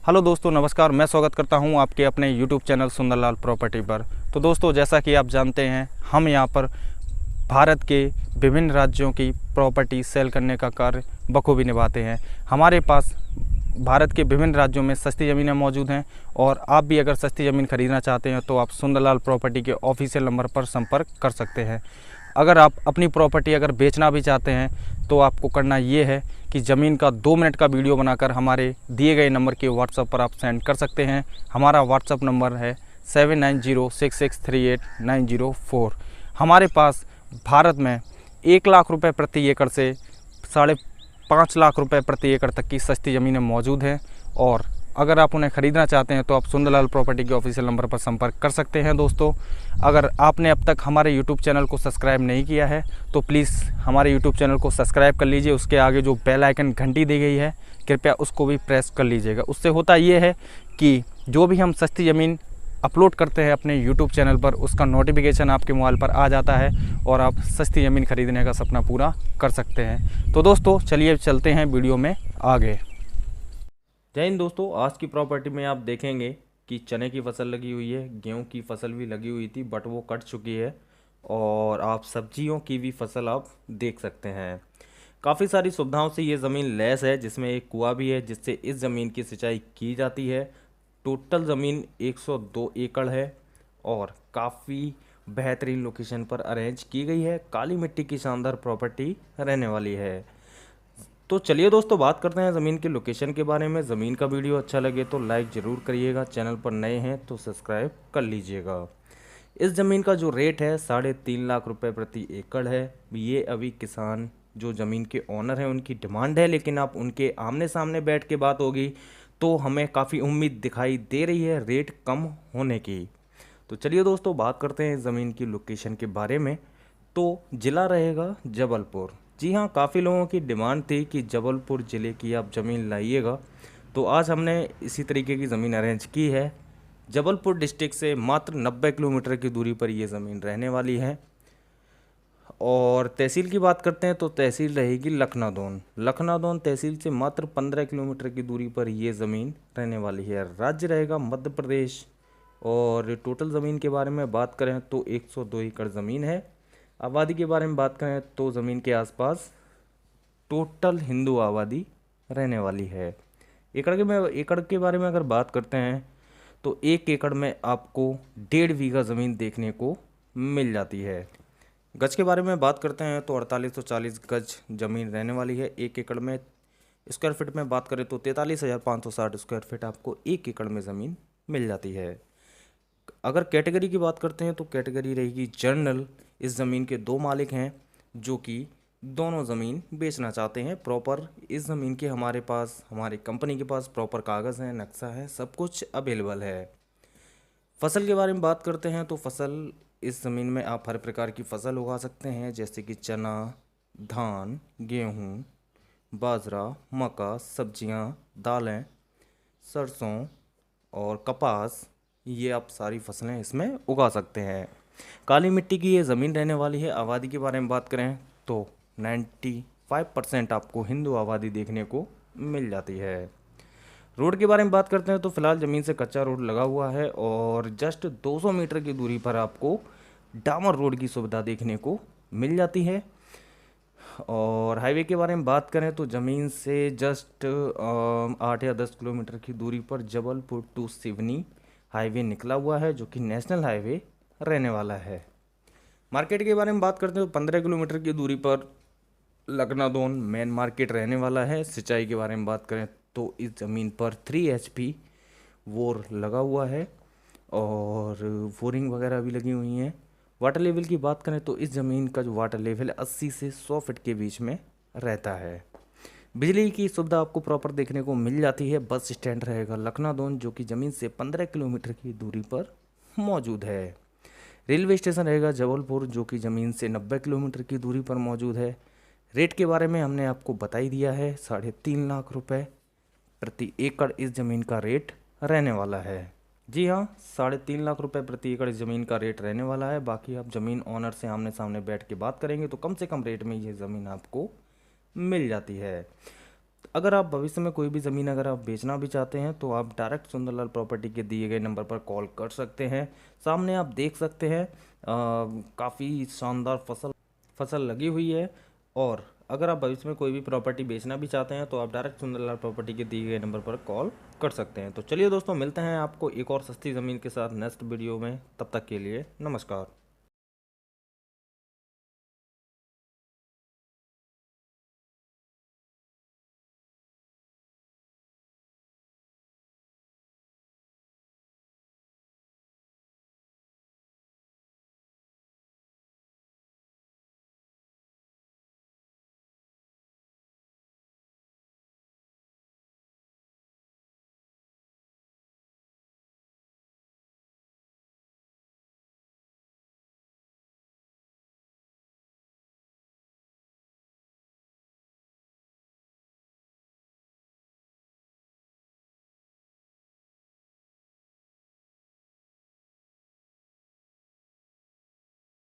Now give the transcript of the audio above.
Hello दोस्तों, नमस्कार। मैं स्वागत करता हूं आपके अपने YouTube चैनल सुंदरलाल प्रॉपर्टी पर। तो दोस्तों, जैसा कि आप जानते हैं, हम यहां पर भारत के विभिन्न राज्यों की प्रॉपर्टी सेल करने का कार्य बखूबी निभाते हैं। हमारे पास भारत के विभिन्न राज्यों में सस्ती ज़मीनें मौजूद हैं और आप भी अगर सस्ती ज़मीन खरीदना चाहते हैं तो आप सुंदरलाल प्रॉपर्टी के ऑफिशियल नंबर पर संपर्क कर सकते हैं। अगर आप अपनी प्रॉपर्टी अगर बेचना भी चाहते हैं तो आपको करना ये है कि ज़मीन का 2 मिनट का वीडियो बनाकर हमारे दिए गए नंबर के व्हाट्सएप पर आप सेंड कर सकते हैं। हमारा व्हाट्सएप नंबर है 7906638904। हमारे पास भारत में 1 लाख रुपए प्रति एकड़ से 5.5 लाख रुपए प्रति एकड़ तक की सस्ती ज़मीनें मौजूद हैं और अगर आप उन्हें ख़रीदना चाहते हैं तो आप सुंदरलाल प्रॉपर्टी के ऑफिशियल नंबर पर संपर्क कर सकते हैं। दोस्तों, अगर आपने अब तक हमारे यूट्यूब चैनल को सब्सक्राइब नहीं किया है तो प्लीज़ हमारे यूट्यूब चैनल को सब्सक्राइब कर लीजिए। उसके आगे जो बेल आइकन घंटी दी गई है, कृपया उसको भी प्रेस कर लीजिएगा। उससे होता ये है कि जो भी हम सस्ती ज़मीन अपलोड करते हैं अपने यूट्यूब चैनल पर, उसका नोटिफिकेशन आपके मोबाइल पर आ जाता है और आप सस्ती ज़मीन खरीदने का सपना पूरा कर सकते हैं। तो दोस्तों, चलिए चलते हैं वीडियो में आगे। जय हिंद दोस्तों, आज की प्रॉपर्टी में आप देखेंगे कि चने की फसल लगी हुई है, गेहूं की फसल भी लगी हुई थी बट वो कट चुकी है और आप सब्जियों की भी फसल आप देख सकते हैं। काफ़ी सारी सुविधाओं से ये ज़मीन लैस है, जिसमें एक कुआं भी है जिससे इस ज़मीन की सिंचाई की जाती है। टोटल ज़मीन 102 एकड़ है और काफ़ी बेहतरीन लोकेशन पर अरेंज की गई है। काली मिट्टी की शानदार प्रॉपर्टी रहने वाली है। तो चलिए दोस्तों, बात करते हैं ज़मीन के लोकेशन के बारे में। ज़मीन का वीडियो अच्छा लगे तो लाइक ज़रूर करिएगा, चैनल पर नए हैं तो सब्सक्राइब कर लीजिएगा। इस ज़मीन का जो रेट है 3.5 लाख रुपए प्रति एकड़ है। ये अभी किसान जो ज़मीन के ओनर हैं उनकी डिमांड है, लेकिन आप उनके आमने सामने बैठ के बात होगी तो हमें काफ़ी उम्मीद दिखाई दे रही है रेट कम होने की। तो चलिए दोस्तों, बात करते हैं इस ज़मीन की लोकेशन के बारे में। तो ज़िला रहेगा जबलपुर। जी हाँ, काफ़ी लोगों की डिमांड थी कि जबलपुर ज़िले की आप ज़मीन लाइएगा, तो आज हमने इसी तरीके की ज़मीन अरेंज की है। जबलपुर डिस्ट्रिक्ट से मात्र 90 किलोमीटर की दूरी पर ये ज़मीन रहने वाली है। और तहसील की बात करते हैं तो तहसील रहेगी लखनादौन। लखनादौन तहसील से मात्र 15 किलोमीटर की दूरी पर ये ज़मीन रहने वाली है। राज्य रहेगा मध्य प्रदेश। और टोटल ज़मीन के बारे में बात करें तो 102 एकड़ ज़मीन है। आबादी के बारे में बात करें तो ज़मीन के आसपास टोटल हिंदू आबादी रहने वाली है। एकड़ के बारे में अगर बात करते हैं तो 1 एकड़ में आपको 1.5 बीघा ज़मीन देखने को मिल जाती है। गज के बारे में बात करते हैं तो 4840 गज ज़मीन रहने वाली है 1 एकड़ में। स्क्वायर फीट में बात करें तो 43,560 स्क्वायर फीट आपको 1 एकड़ में ज़मीन मिल जाती है। अगर कैटेगरी की बात करते हैं तो कैटेगरी रहेगी जनरल। इस ज़मीन के 2 मालिक हैं जो कि दोनों ज़मीन बेचना चाहते हैं। प्रॉपर इस ज़मीन के हमारे पास, हमारी कंपनी के पास प्रॉपर कागज़ है, नक्शा है, सब कुछ अवेलेबल है। फसल के बारे में बात करते हैं तो फसल इस ज़मीन में आप हर प्रकार की फसल उगा सकते हैं, जैसे कि चना, धान, गेहूँ, बाजरा, मक्का, सब्जियाँ, दालें, सरसों और कपास, ये आप सारी फसलें इसमें उगा सकते हैं। काली मिट्टी की ये ज़मीन रहने वाली है। आबादी के बारे में बात करें तो 95% आपको हिंदू आबादी देखने को मिल जाती है। रोड के बारे में बात करते हैं तो फिलहाल ज़मीन से कच्चा रोड लगा हुआ है और जस्ट 200 मीटर की दूरी पर आपको डामर रोड की सुविधा देखने को मिल जाती है। और हाईवे के बारे में बात करें तो ज़मीन से जस्ट 8 या 10 किलोमीटर की दूरी पर जबलपुर टू सिवनी हाईवे निकला हुआ है, जो कि नेशनल हाईवे रहने वाला है। मार्केट के बारे में बात करते हैं तो 15 किलोमीटर की दूरी पर लखनादौन मेन मार्केट रहने वाला है। सिंचाई के बारे में बात करें तो इस ज़मीन पर 3 HP बोर लगा हुआ है और बोरिंग वगैरह भी लगी हुई हैं। वाटर लेवल की बात करें तो इस ज़मीन का जो वाटर लेवल 80 से 100 फीट के बीच में रहता है। बिजली की सुविधा आपको प्रॉपर देखने को मिल जाती है। बस स्टैंड रहेगा लखनादौन, जो कि ज़मीन से 15 किलोमीटर की दूरी पर मौजूद है। रेलवे स्टेशन रहेगा जबलपुर, जो कि ज़मीन से 90 किलोमीटर की दूरी पर मौजूद है। रेट के बारे में हमने आपको बता ही दिया है, 3.5 लाख रुपए प्रति एकड़ इस ज़मीन का रेट रहने वाला है। जी हाँ, 3.5 लाख रुपए प्रति एकड़ ज़मीन का रेट रहने वाला है। बाकी आप ज़मीन ऑनर से आमने सामने बैठ के बात करेंगे तो कम से कम रेट में ये ज़मीन आपको मिल जाती है। अगर आप भविष्य में कोई भी ज़मीन अगर आप बेचना भी चाहते हैं तो आप डायरेक्ट सुंदरलाल प्रॉपर्टी के दिए गए नंबर पर कॉल कर सकते हैं। सामने आप देख सकते हैं काफ़ी शानदार फसल लगी हुई है। और अगर आप भविष्य में कोई भी प्रॉपर्टी बेचना भी चाहते हैं तो आप डायरेक्ट सुंदरलाल प्रॉपर्टी के दिए गए नंबर पर कॉल कर सकते हैं। तो चलिए दोस्तों, मिलते हैं आपको एक और सस्ती ज़मीन के साथ नेक्स्ट वीडियो में। तब तक के लिए नमस्कार।